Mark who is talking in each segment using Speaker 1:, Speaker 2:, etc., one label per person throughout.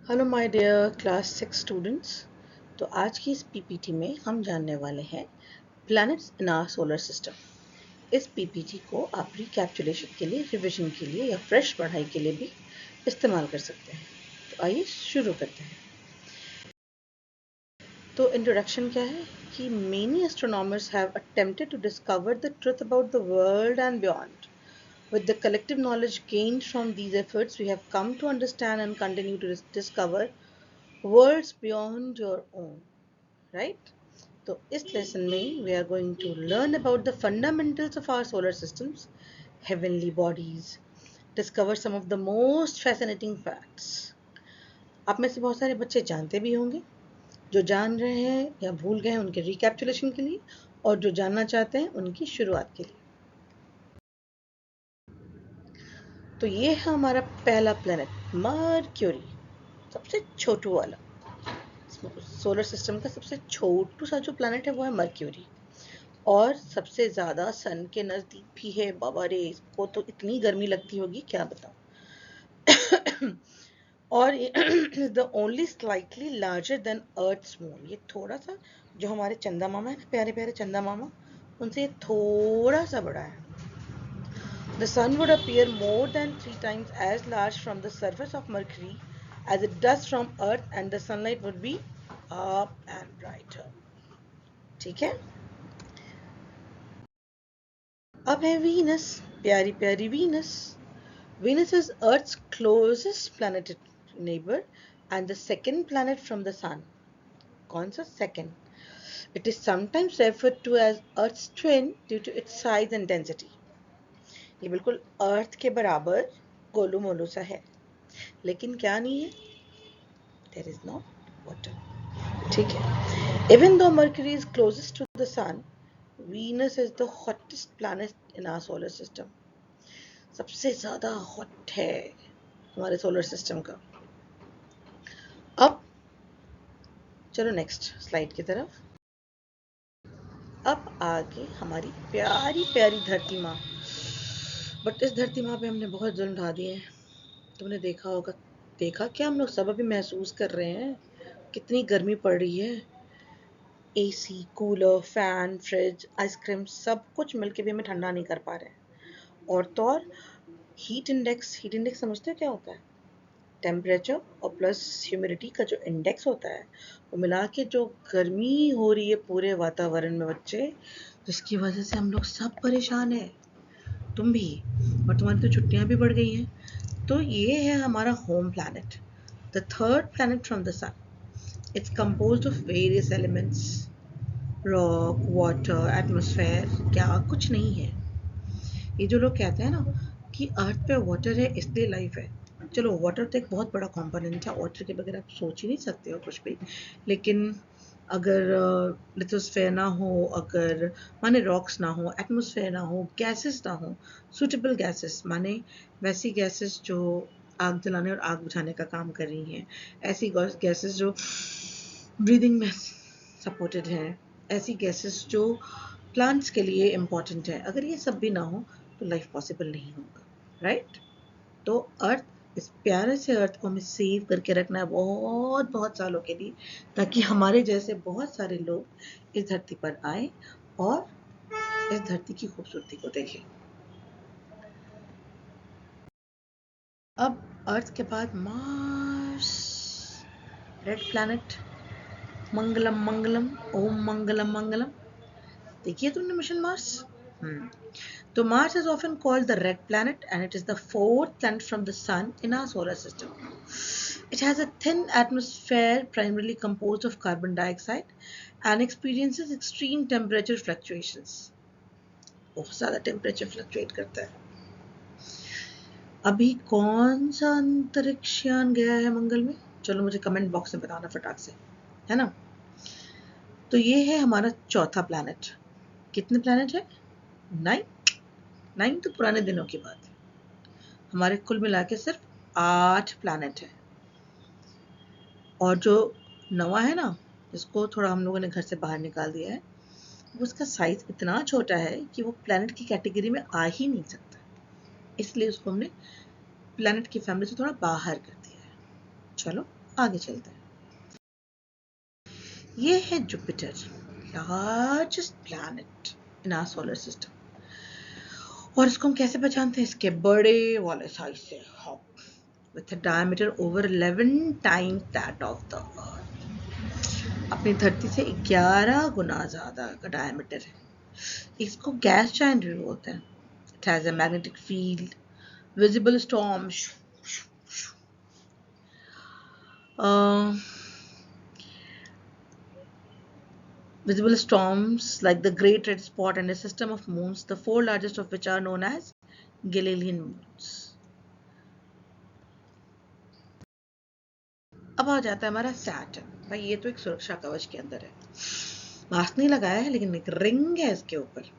Speaker 1: Hello my dear class 6 students. तो आज की इस पीपीटी में हम जानने वाले हैं planets in our solar system. इस पीपीटी को आप रिकैप्चुलेशन के लिए, रिवीजन के लिए या फ्रेश पढ़ाई के लिए भी इस्तेमाल कर सकते हैं। तो आइए शुरू करते हैं। तो इंट्रोडक्शन क्या है कि many astronomers have attempted to discover the truth about the world and beyond. With the collective knowledge gained from these efforts, we have come to understand and continue to discover worlds beyond your own, right? So इस lesson में we are going to learn about the fundamentals of our solar systems, heavenly bodies, discover some of the most fascinating facts. आप में से बहुत सारे बच्चे जानते भी होंगे, जो जान रहे हैं या भूल गए हैं उनके रिकैप्चुलेशन के लिए, और जो जानना चाहते हैं उनकी शुरुआत के लिए। तो ये है हमारा पहला प्लेनेट, मर्क्यूरी, सबसे छोटू वाला। सोलर सिस्टम का सबसे छोटू सा जो प्लैनेट है वो है मर्क्यूरी, और सबसे ज़्यादा सन के नज़दीक भी है। बाबा रे, इसको तो इतनी गर्मी लगती होगी क्या बताऊं। और ये the only slightly larger than Earth's moon, ये थोड़ा सा, जो हमारे चंदा मामा है ना, प्यारे प्यारे चंदा मामा, उनसे ये थोड़ा सा बड़ा है। The sun would appear more than 3 times as large from the surface of Mercury as it does from Earth, and the sunlight would be up and brighter. ठीक है। अब है वीनस, प्यारी प्यारी Venus. Venus is Earth's closest planetary neighbor and the second planet from the sun. कौन सा second? It is sometimes referred to as Earth's twin due to its size and density. ये बिल्कुल अर्थ के बराबर गोलू मोलू सा है, लेकिन क्या नहीं है? There is no water. ठीक है। Even though Mercury is closest to the sun, Venus is the hottest planet in our solar system. सबसे ज़्यादा हॉट है हमारे सोलर सिस्टम का। अब चलो नेक्स्ट स्लाइड की तरफ। अब आगे हमारी प्यारी प्यारी धरती माँ। बट इस धरती माँ पे हमने बहुत जुल्म ढा दिए हैं। तुमने देखा होगा, देखा क्या, हम लोग सब अभी महसूस कर रहे हैं कितनी गर्मी पड़ रही है। AC, cooler, fan, fridge, ice cream, सब कुछ मिलके भी हमें ठंडा नहीं कर पा रहे हैं। और तो और हीट इंडेक्स समझते हो क्या होता है? टेम्परेचर और प्लस ह्यूमिडिटी का जो इंडेक्स होता है, वो मिला के जो गर्मी हो रही है पूरे वातावरण में बच्चे, जिसकी वजह से हम लोग सब परेशान हैं। तुम भी, और तुम्हारी तो छुट्टियां भी बढ़ गई हैं। तो ये है हमारा home planet, the third planet from the sun. It's composed of various elements, rock, water, atmosphere, क्या कुछ नहीं है। ये जो लोग कहते हैं ना कि अर्थ पे वाटर है इसलिए लाइफ है, चलो वाटर तो एक बहुत बड़ा कंपोनेंट है, वाटर के बगैर आप सोच ही नहीं सकते हो कुछ भी। लेकिन अगर लिथोस्फेयर ना हो, अगर माने रॉक्स ना हो, एटमॉस्फेयर ना हो, गैसेस ना हो, सुटेबल गैसेस माने वैसी गैसेस जो आग जलाने और आग बुझाने का काम कर रही हैं, ऐसी गैसेस जो ब्रीदिंग में सपोर्टेड हैं, ऐसी गैसेस जो प्लांट्स के लिए इम्पॉर्टेंट है, अगर ये सब भी ना हो तो लाइफ पॉसिबल नहीं होगा, राइट? तो अर्थ, इस प्यारे से अर्थ को हमें सेव करके रखना है बहुत बहुत सालों के लिए, ताकि हमारे जैसे बहुत सारे लोग इस धरती पर आए और इस धरती की खूबसूरती को देखें। अब अर्थ के बाद मार्स, रेड प्लैनेट, मंगलम मंगलम, ओम मंगलम मंगलम। देखिए तुमने mission Mars. So Mars is often called the red planet, and it is the fourth planet from the sun in our solar system. It has a thin atmosphere primarily composed of carbon dioxide and experiences extreme temperature fluctuations. बहुत ज़्यादा temperature fluctuate करता है। अभी कौन सा अंतरिक्ष यान गया है मंगल में? चलो मुझे कमेंट बॉक्स में बताना फटाक से, है ना? तो ये है हमारा चौथा प्लैनेट। कितने प्लैनेट है? 9 तो पुराने दिनों की बात है। हमारे कुल मिला के सिर्फ 8 प्लैनेट है। और जो नवा है ना, जिसको थोड़ा हम लोगों ने घर से बाहर निकाल दिया है, उसका साइज इतना छोटा है कि वो प्लैनेट की कैटेगरी में आ ही नहीं सकता, इसलिए उसको हमने प्लैनेट की फैमिली से थोड़ा बाहर कर दिया है। चलो आगे चलते हैं। ये है Jupiter, largest planet in our solar system, और इसको हम कैसे पहचानते हैं? इसके बड़े वाले साइज से, with a diameter over 11 times that of the Earth. अपनी धरती से 11 गुना ज्यादा का डायमीटर है। इसको गैस जायंट भी बोलते हैं। It has a magnetic field, visible storms, visible storms like the Great Red Spot and a system of moons, the 4 largest of which are known as Galilean moons. अब आ जाता है हमारा Saturn. भाई ये तो एक सुरक्षा कवच के अंदर है, मास्क नहीं लगाया है लेकिन एक रिंग है इसके ऊपर।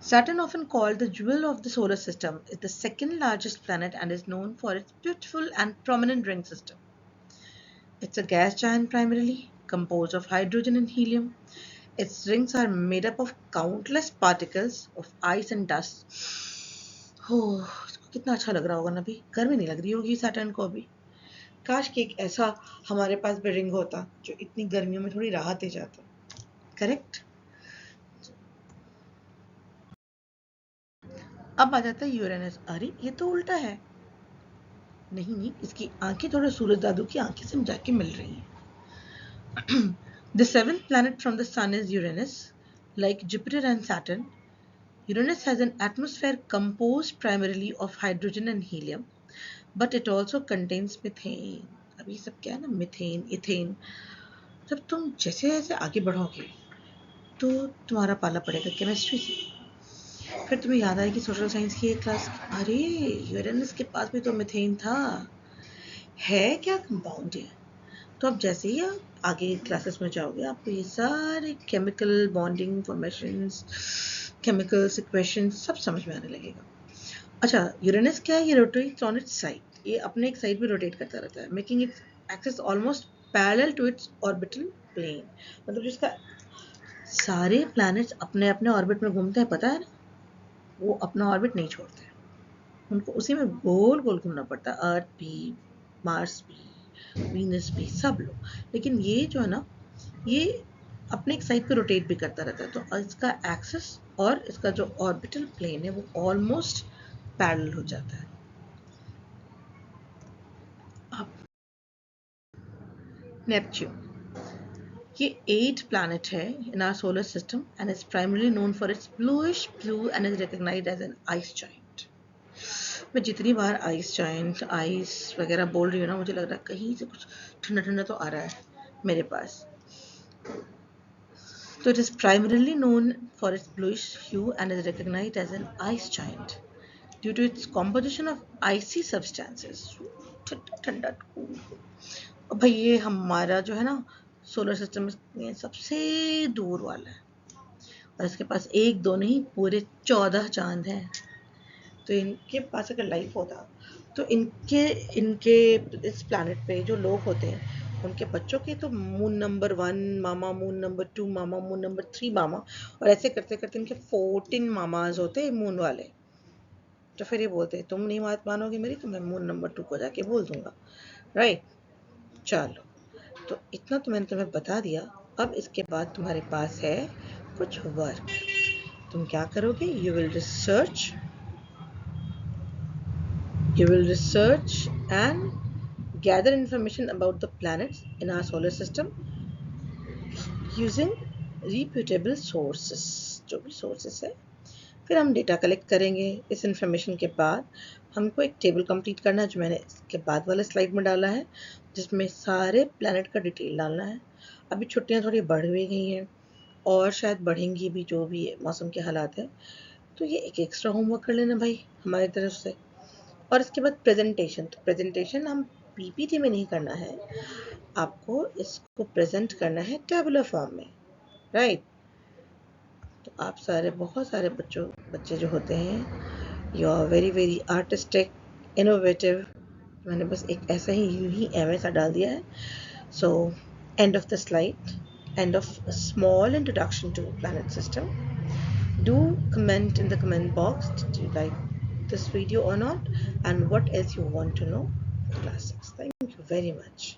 Speaker 1: Saturn, often called the jewel of the solar system, is the second largest planet and is known for its beautiful and prominent ring system. It's a gas giant primarily composed of hydrogen and helium. Its rings are made up of countless particles of ice and dust. इसको कितना अच्छा लग रहा होगा ना, अभी गर्मी नहीं लग रही होगी सैटर्न को अभी। काश कि एक ऐसा हमारे पास भी रिंग होता जो इतनी गर्मियों में थोड़ी राहत दे जाता। करेक्ट। अब आ जाता है यूरेनस। अरे ये तो उल्टा है। नहीं, इसकी आंखें थोड़ा सूरज दादू की आंखें से जाके मिल रही हैं। The seventh planet from the sun is Uranus. Like Jupiter and Saturn, Uranus has an atmosphere composed primarily of hydrogen and helium, but it also contains methane. अब ये सब क्या है ना, मीथेन, इथेन। जब तुम जैसे जैसे आगे बढ़ोगे तो तुम्हारा पाला पड़ेगा केमिस्ट्री से, फिर तुम्हें याद आएगी सोशल साइंस की एक क्लास, अरे यूरेनस के पास भी तो मीथेन था, है क्या कंपाउंड है। तो अब जैसे ही आप आगे क्लासेस में जाओगे आपको ये सारे chemical bonding formations, chemical equations सब समझ में आने लगेगा। अच्छा, यूरेनस क्या है? ये रोटेट्स ऑन इट्स साइड, ये अपने एक साइड पे रोटेट करता रहता है, making its axis almost parallel to its orbital plane. मतलब जिसका सारे प्लैनेट्स अपने अपने ऑर्बिट में घूमते हैं, पता है ना, वो अपना ऑर्बिट नहीं छोड़ते, उनको उसी में गोल गोल घूमना पड़ता है। अर्थ भी, मार्स भी, वीनस भी, सब लोग। लेकिन ये जो है ना, ये अपने एक साइड पे रोटेट भी करता रहता है, तो इसका एक्सिस और इसका जो ऑर्बिटल प्लेन है वो ऑलमोस्ट पैरेलल हो जाता है। अब नेपच्यून, ये 8 planet है in our solar system and is primarily known for its bluish blue and is recognized as an ice giant. मैं जितनी बार आइस जायंट, आइस वगैरह बोल रही हूँ ना, मुझे लग रहा है कहीं से कुछ ठंडा ठंडा तो आ रहा है मेरे पास। So it is primarily known for its bluish hue and is recognized as an ice giant due to its composition of icy substances. ठंडा और भाई ये हमारा जो है ना सोलर सिस्टम में सबसे दूर वाला है, और इसके पास एक दो नहीं पूरे 14 चांद हैं। तो इनके पास अगर लाइफ होता तो इनके इस प्लैनेट पे जो लोग होते हैं उनके बच्चों के तो मून नंबर 1 मामा, मून नंबर 2 मामा, मून नंबर 3 मामा, और ऐसे करते करते इनके 14 मामाज होते हैं मून वाले। तो फिर ये बोलते हैं तुम नहीं बात मानोगे मेरी तो मैं मून नंबर 2 को जाके बोल दूंगा, राइट। चलो, तो इतना तो मैंने तुम्हें बता दिया। अब इसके बाद तुम्हारे पास है कुछ वर्क। तुम क्या करोगे? You will research and gather information about the planets in our solar system using reputable sources, जो भी सोर्सेस है। फिर हम डेटा कलेक्ट करेंगे। इस इंफॉर्मेशन के बाद हमको एक टेबल कंप्लीट करना है जो मैंने इसके बाद वाले स्लाइड में डाला है, जिसमें सारे प्लैनेट का डिटेल डालना है। अभी छुट्टियां थोड़ी बढ़ भी गई हैं और शायद बढ़ेंगी भी, जो भी मौसम के हालात हैं, तो ये एक एक्स्ट्रा होमवर्क कर लेना भाई हमारी तरफ से। और इसके बाद प्रेजेंटेशन, तो प्रेजेंटेशन हम पीपीटी में नहीं करना है, आपको इसको प्रेजेंट करना है टेबुलर फॉर्म में, राइट। तो आप सारे बहुत सारे बच्चे जो होते हैं, you are very very artistic, innovative. मैंने बस एक ऐसा ही यूं ही एम सा डाल दिया है। So end of the slide, end of a small introduction to planet system. Do comment in the comment box, did you like this video or not, and what else you want to know for class 6. Thank you very much.